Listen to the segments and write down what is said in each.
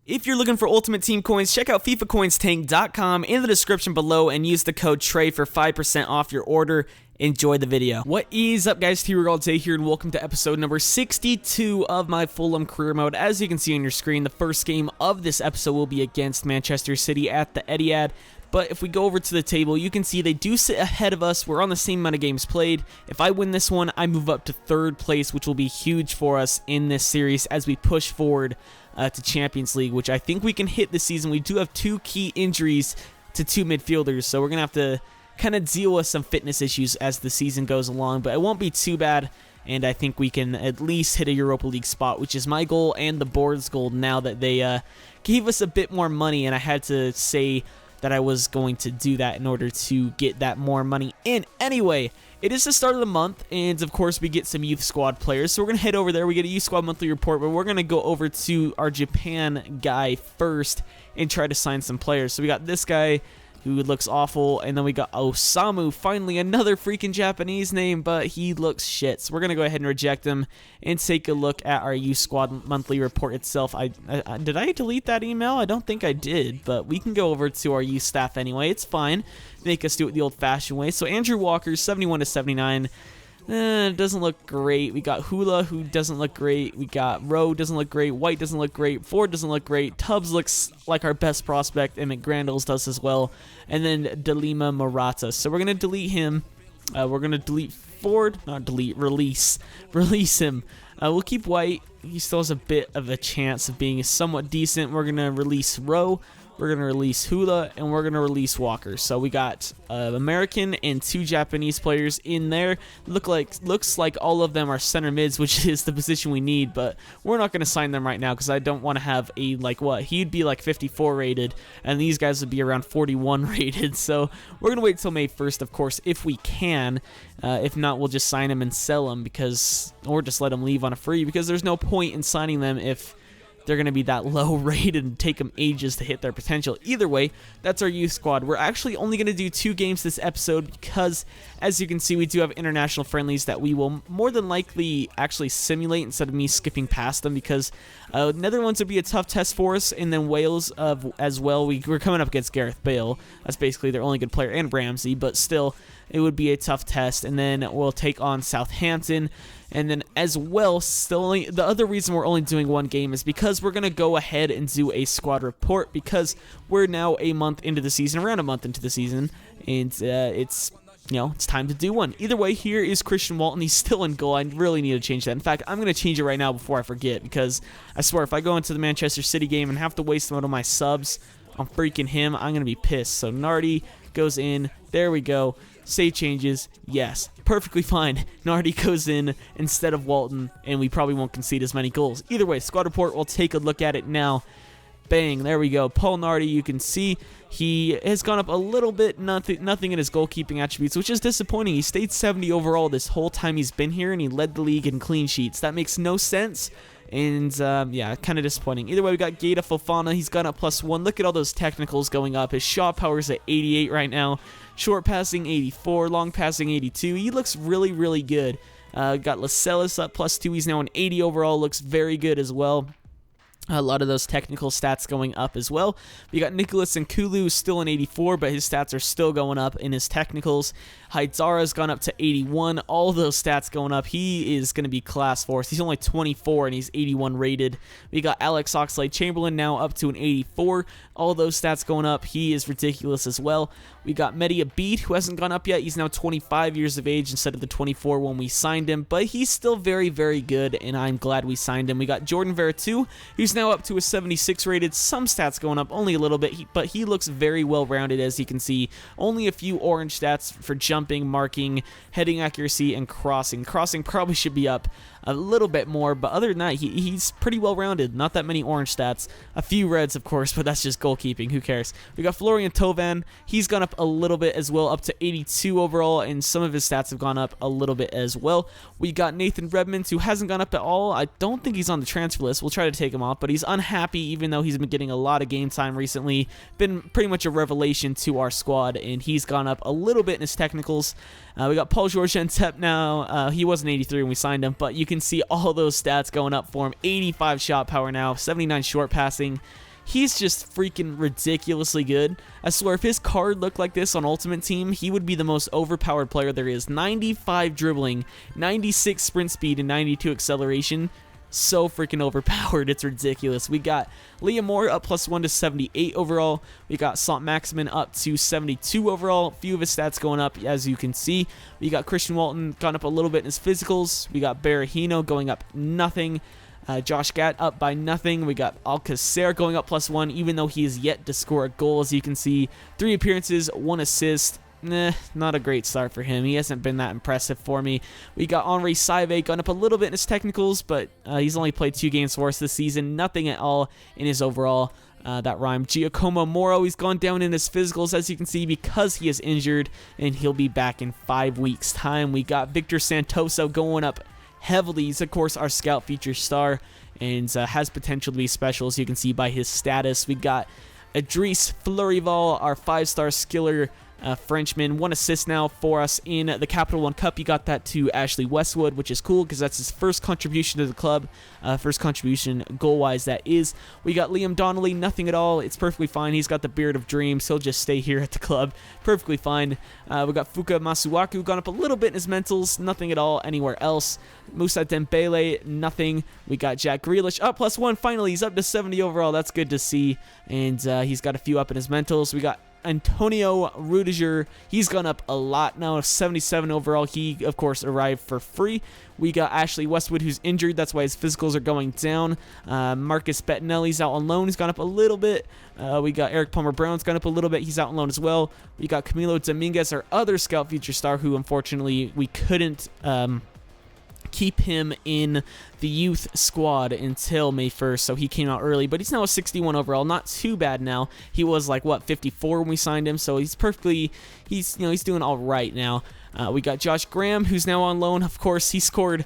If you're looking for Ultimate Team coins, check out FIFACoinstank.com in the description below and use the code TRAY for 5% off your order. Enjoy the video. What is up, guys? TRayALLDay here, and welcome to episode number 62 of my Fulham career mode. As you can see on your screen, the first game of this episode will be against Manchester City at the Etihad. But if we go over to the table, you can see they do sit ahead of us. We're on the same amount of games played. If I win this one, I move up to third place, which will be huge for us in this series as we push forward to Champions League, which I think we can hit this season. We do have two key injuries to two midfielders, so we're going to have to kind of deal with some fitness issues as the season goes along, but it won't be too bad, and I think we can at least hit a Europa League spot, which is my goal and the board's goal now that they gave us a bit more money, and I had to say that I was going to do that in order to get that more money in. Anyway, it is the start of the month, and of course we get some youth squad players, so we're going to head over there. We get a youth squad monthly report, but we're going to go over to our Japan guy first and try to sign some players. So we got this guy who looks awful, and then we got Osamu, finally another freaking Japanese name, but he looks shit. So we're going to go ahead and reject him and take a look at our youth squad monthly report itself. Did I delete that email? I don't think I did, but we can go over to our youth staff anyway. It's fine. Make us do it the old-fashioned way. So Andrew Walker, 71 to 79. Doesn't look great. We got Hula, who doesn't look great. We got Rowe, doesn't look great. White doesn't look great. Ford doesn't look great. Tubbs looks like our best prospect, and McGrandles does as well. And then Delima Murata. So we're going to delete him. We're going to delete Ford. Not delete, release. Release him. We'll keep White. He still has a bit of a chance of being somewhat decent. We're going to release Rowe. We're going to release Hula, and we're going to release Walker. So we got American and two Japanese players in there. Looks like all of them are center mids, which is the position we need, but we're not going to sign them right now because I don't want to have a, he'd be like 54 rated, and these guys would be around 41 rated. So we're going to wait till May 1st, of course, if we can. If not, we'll just sign them and sell them, or just let them leave on a free, because there's no point in signing them if they're going to be that low rated and take them ages to hit their potential. Either way, that's our youth squad. We're actually only going to do 2 games this episode because, as you can see, we do have international friendlies that we will more than likely actually simulate instead of me skipping past them, because Netherlands would be a tough test for us, and then Wales as well. We're coming up against Gareth Bale. That's basically their only good player, and Ramsey, but still, it would be a tough test. And then we'll take on Southampton. And then as well, the other reason we're only doing 1 game is because we're going to go ahead and do a squad report, because we're now a month into the season, around a month into the season, and it's time to do one. Either way, here is Christian Walton. He's still in goal. I really need to change that. In fact, I'm going to change it right now before I forget, because I swear if I go into the Manchester City game and have to waste one of my subs on freaking him, I'm going to be pissed. So Nardi goes in. There we go. Save changes. Yes. Perfectly fine. Nardi goes in instead of Walton, and we probably won't concede as many goals. Either way, squad report, we'll take a look at it now. Bang, there we go. Paul Nardi, you can see he has gone up a little bit, nothing in his goalkeeping attributes, which is disappointing. He stayed 70 overall this whole time he's been here, and he led the league in clean sheets. That makes no sense, and yeah, kind of disappointing. Either way, we got Gaeta Fofana. He's gone up +1. Look at all those technicals going up. His shot power is at 88 right now. Short passing, 84. Long passing, 82. He looks really, really good. Got Lascelles up +2. He's now an 80 overall. Looks very good as well. A lot of those technical stats going up as well. We got Nicholas Nkulu still an 84, but his stats are still going up in his technicals. Haidara's gone up to 81. All those stats going up. He is going to be class for us. He's only 24 and he's 81 rated. We got Alex Oxlade-Chamberlain now up to an 84. All those stats going up. He is ridiculous as well. We got Mehdi Abid, who hasn't gone up yet. He's now 25 years of age instead of the 24 when we signed him, but he's still very, very good, and I'm glad we signed him. We got Jordan Veretout, who's now up to a 76 rated. Some stats going up only a little bit, but he looks very well rounded, as you can see. Only a few orange stats for jumping, marking, heading accuracy, and crossing. Crossing probably should be up a little bit more, but other than that, he's pretty well rounded. Not that many orange stats. A few reds, of course, but that's just goalkeeping. Who cares? We got Florian Thauvin. He's gone up a little bit as well, up to 82 overall, and some of his stats have gone up a little bit as well. We got Nathan Redmond, who hasn't gone up at all. I don't think he's on the transfer list. We'll try to take him off, but he's unhappy, even though he's been getting a lot of game time recently. Been pretty much a revelation to our squad, and he's gone up a little bit in his technicals. We got Paul George Entep now. He wasn't 83 when we signed him, but you can see all those stats going up for him. 85 shot power now, 79 short passing. He's just freaking ridiculously good. I swear, if his card looked like this on Ultimate Team, he would be the most overpowered player there is. 95 dribbling, 96 sprint speed, and 92 acceleration. So freaking overpowered, it's ridiculous. We got Liam Moore up +1 to 78 overall. We got Sant Maximin up to 72 overall. A few of his stats going up, as you can see. We got Christian Walton gone up a little bit in his physicals. We got Berahino going up nothing. Josh Gatt up by nothing. We got Alcacer going up +1, even though he is yet to score a goal, as you can see. 3 appearances, 1 assist. Not a great start for him. He hasn't been that impressive for me. We got Henri Saive gone up a little bit in his technicals, but he's only played 2 games for us this season. Nothing at all in his overall. That rhymed. Giacomo Moro, he's gone down in his physicals, as you can see, because he is injured, and he'll be back in 5 weeks' time. We got Victor Santoso going up heavily. He's, of course, our scout feature star, and has potential to be special, as you can see by his status. We got Idriss Fleuryval, our 5-star skiller Frenchman. 1 assist now for us in the Capital One Cup. He got that to Ashley Westwood, which is cool because that's his first contribution to the club. First contribution goal-wise, that is. We got Liam Donnelly, nothing at all. It's perfectly fine. He's got the beard of dreams. He'll just stay here at the club. Perfectly fine. We got Fuka Masuaku, gone up a little bit in his mentals. Nothing at all anywhere else. Musa Dembele, nothing. We got Jack Grealish up +1. Finally, he's up to 70 overall. That's good to see. And he's got a few up in his mentals. We got Antonio Rudiger, he's gone up a lot now, 77 overall. He, of course, arrived for free. We got Ashley Westwood, who's injured. That's why his physicals are going down. Marcus Bettinelli's out on loan. He's gone up a little bit. We got Eric Palmer-Brown's gone up a little bit. He's out on loan as well. We got Camilo Dominguez, our other scout feature star, who, unfortunately, we couldn't keep him in the youth squad until May 1st, so he came out early, but he's now a 61 overall. Not too bad now. He was like, what, 54 when we signed him, so he's perfectly, he's doing all right now. We got Josh Graham, who's now on loan. Of course, he scored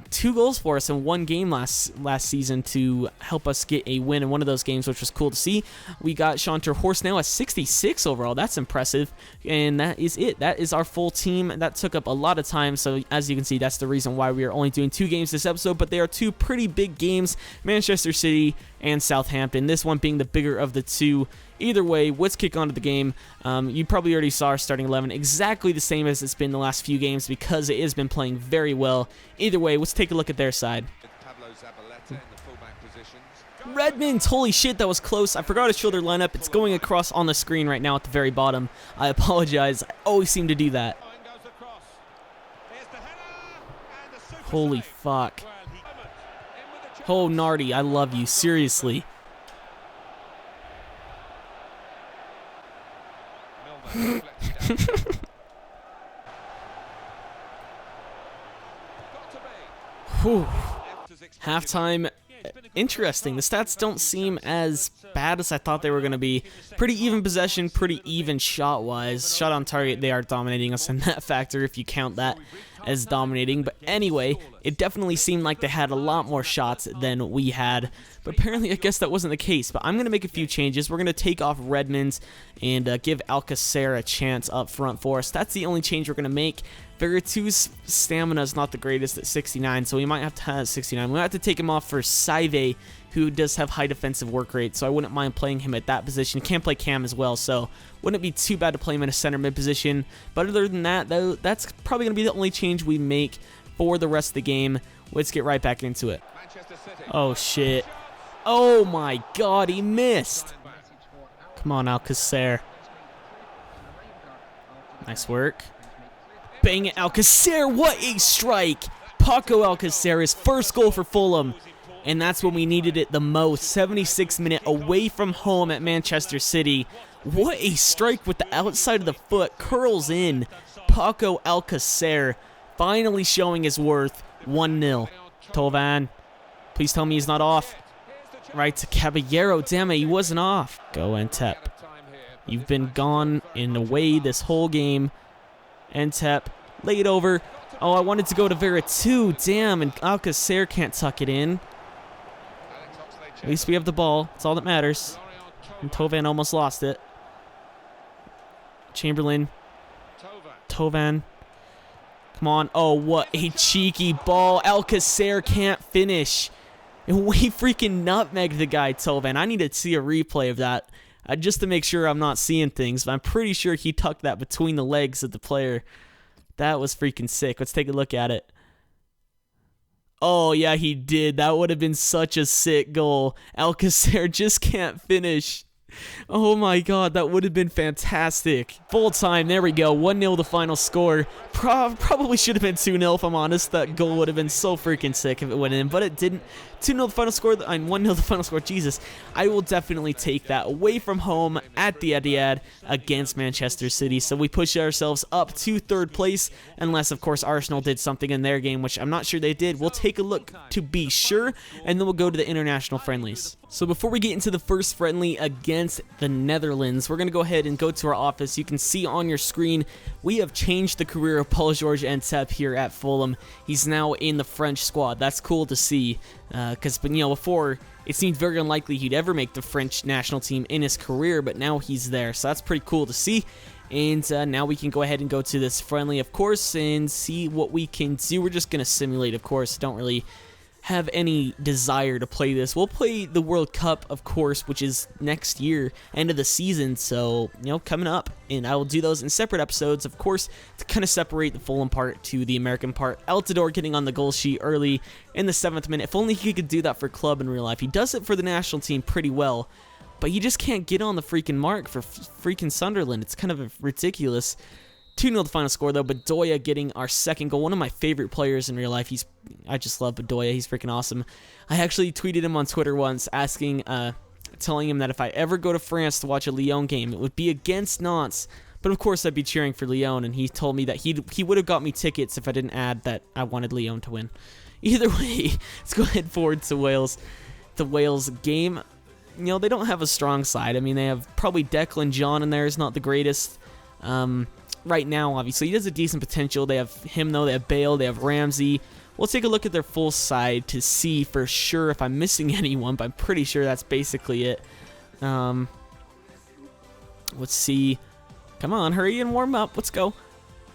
2 goals for us in 1 game last season to help us get a win in one of those games, which was cool to see. We got Sean Terhorst now at 66 overall. That's impressive, and that is it. That is our full team. That took up a lot of time, so as you can see, that's the reason why we are only doing 2 games this episode, but they are 2 pretty big games, Manchester City and Southampton, this one being the bigger of the 2. Either way, let's kick on to the game. You probably already saw our starting 11, exactly the same as it's been the last few games because it has been playing very well. Either way, let's take a look at their side. Redmond, holy shit, that was close. I forgot to show their lineup. It's going across on the screen right now at the very bottom. I apologize. I always seem to do that. Holy fuck. Oh, Nardi, I love you. Seriously. Whew. Halftime, interesting. The stats don't seem as bad as I thought they were going to be. Pretty even possession, pretty even shot-wise. Shot on target, they are dominating us in that factor if you count that as dominating. But anyway, it definitely seemed like they had a lot more shots than we had. But apparently, I guess that wasn't the case. But I'm going to make a few changes. We're going to take off Redmond and give Alcacer a chance up front for us. That's the only change we're going to make. Veritu's stamina is not the greatest at 69, so we might have to have 69. We might have to take him off for Saive, who does have high defensive work rate, so I wouldn't mind playing him at that position. He can play Cam as well, so wouldn't be too bad to play him in a center mid position. But other than that, though, that's probably going to be the only change we make for the rest of the game. Let's get right back into it. Oh, shit. Oh, my God, he missed. Come on, Alcacer. Nice work. Bang it, Alcacer. What a strike. Paco Alcacer, his first goal for Fulham. And that's when we needed it the most. 76th minute away from home at Manchester City. What a strike with the outside of the foot. Curls in. Paco Alcacer finally showing his worth. 1-0. Tovan. Please tell me he's not off. Right to Caballero. Damn it, he wasn't off. Go, Entep. You've been gone in the way this whole game. Entep. Lay it over. Oh, I wanted to go to Veratu. Damn, and Alcacer can't tuck it in. At least we have the ball. That's all that matters. And Tovan almost lost it. Chamberlain. Tovan. Come on. Oh, what a cheeky ball. Alcacer can't finish. And we freaking nutmegged the guy, Tovan. I need to see a replay of that just to make sure I'm not seeing things. But I'm pretty sure he tucked that between the legs of the player. That was freaking sick. Let's take a look at it. Oh, yeah, he did. That would have been such a sick goal. Alcacer just can't finish. Oh my god, that would have been fantastic. Full time, there we go. 1-0 the final score. Probably should have been 2-0 if I'm honest. That goal would have been so freaking sick if it went in, but it didn't. 2-0 the final score, and 1-0 the final score. Jesus, I will definitely take that away from home at the Etihad against Manchester City. So we push ourselves up to 3rd place, unless, of course, Arsenal did something in their game, which I'm not sure they did. We'll take a look to be sure, and then we'll go to the international friendlies. So before we get into the first friendly against the Netherlands, we're going to go ahead and go to our office. You can see on your screen, we have changed the career of Paul-Georges Ntep here at Fulham. He's now in the French squad. That's cool to see, because before it seemed very unlikely he'd ever make the French national team in his career, but now he's there, so that's pretty cool to see. And now we can go ahead and go to this friendly, of course, and see what we can do. We're just going to simulate, of course. Don't really have any desire to play this. We'll play the World Cup, of course, which is next year, end of the season, so, coming up, and I will do those in separate episodes, of course, to kind of separate the Fulham part to the American part. Altidore getting on the goal sheet early in the 7th minute. If only he could do that for club in real life. He does it for the national team pretty well, but he just can't get on the freaking mark for freaking Sunderland. It's kind of ridiculous. 2-0 the final score, though. Bedoya getting our 2nd goal. One of my favorite players in real life. I just love Bedoya. He's freaking awesome. I actually tweeted him on Twitter once asking, telling him that if I ever go to France to watch a Lyon game, it would be against Nantes. But of course, I'd be cheering for Lyon, and he told me that he would have got me tickets if I didn't add that I wanted Lyon to win. Either way, let's go ahead forward to Wales. The Wales game, they don't have a strong side. I mean, they have probably Declan John in there is not the greatest. Right now, obviously, he has a decent potential. They have him, though. They have Bale. They have Ramsey. We'll take a look at their full side to see for sure if I'm missing anyone, but I'm pretty sure that's basically it. Let's see. Come on, hurry and warm up. Let's go.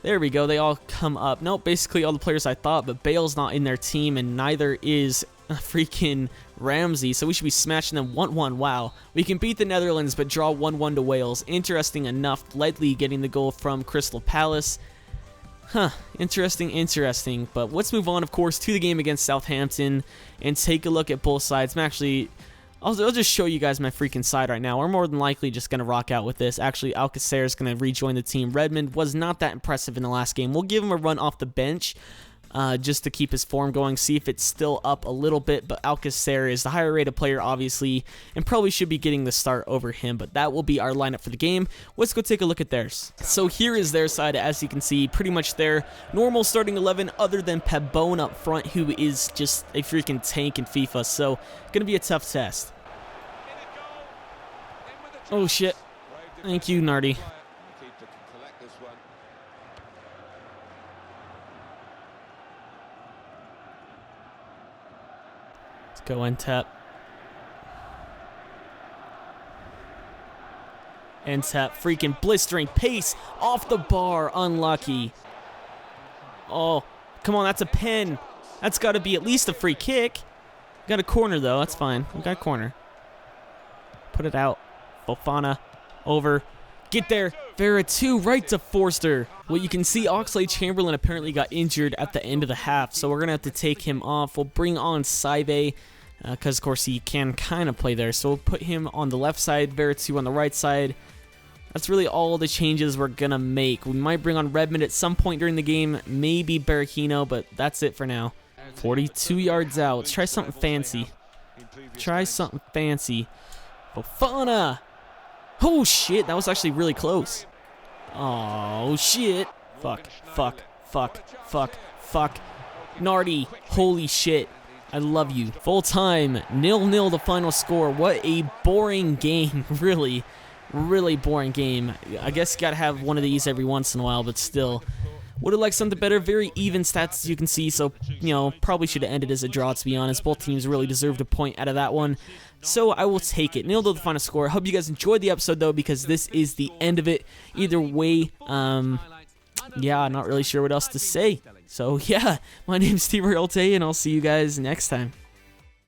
There we go. They all come up. Nope, basically all the players I thought, but Bale's not in their team, and neither is freaking Ramsey, so we should be smashing them 1-1. Wow. We can beat the Netherlands, but draw 1-1 to Wales. Interesting enough, Ledley getting the goal from Crystal Palace. Interesting, but let's move on, of course, to the game against Southampton and take a look at both sides. I'll just show you guys my freaking side right now. We're more than likely just going to rock out with this. Actually, Alcacer is going to rejoin the team. Redmond was not that impressive in the last game. We'll give him a run off the bench just to keep his form going, see if it's still up a little bit. But Alcacer is the higher rated player, obviously, and probably should be getting the start over him. But that will be our lineup for the game. Let's go take a look at theirs. So here is their side. As you can see, pretty much their normal starting 11 other than Pabon up front, who is just a freaking tank in FIFA. So going to be a tough test. Oh, shit. Thank you, Nardi. Let's go Ntep. Ntep, freaking blistering pace off the bar. Unlucky. Oh, come on, that's a pen. That's got to be at least a free kick. Got a corner, though. That's fine. We got a corner. Put it out. Fofana over. Get there. Vera 2 right to Forster. Well, you can see Oxlade-Chamberlain apparently got injured at the end of the half, so we're going to have to take him off. We'll bring on Saibe because, of course, he can kind of play there. So we'll put him on the left side, Vera 2 on the right side. That's really all the changes we're going to make. We might bring on Redmond at some point during the game, maybe Berahino, but that's it for now. 42 yards out. Let's try something fancy. Fofana! Oh, shit. That was actually really close. Oh, shit. Fuck. Nardi. Holy shit. I love you. Full time. 0-0 the final score. What a boring game. Really boring game. I guess you gotta have one of these every once in a while, but still. Would have liked something better. Very even stats, as you can see, so, probably should have ended as a draw, to be honest. Both teams really deserved a point out of that one, so I will take it. 0-0 the final score. I hope you guys enjoyed the episode, though, because this is the end of it. Either way, yeah, not really sure what else to say. So, yeah, my name's TRayALLDay, and I'll see you guys next time.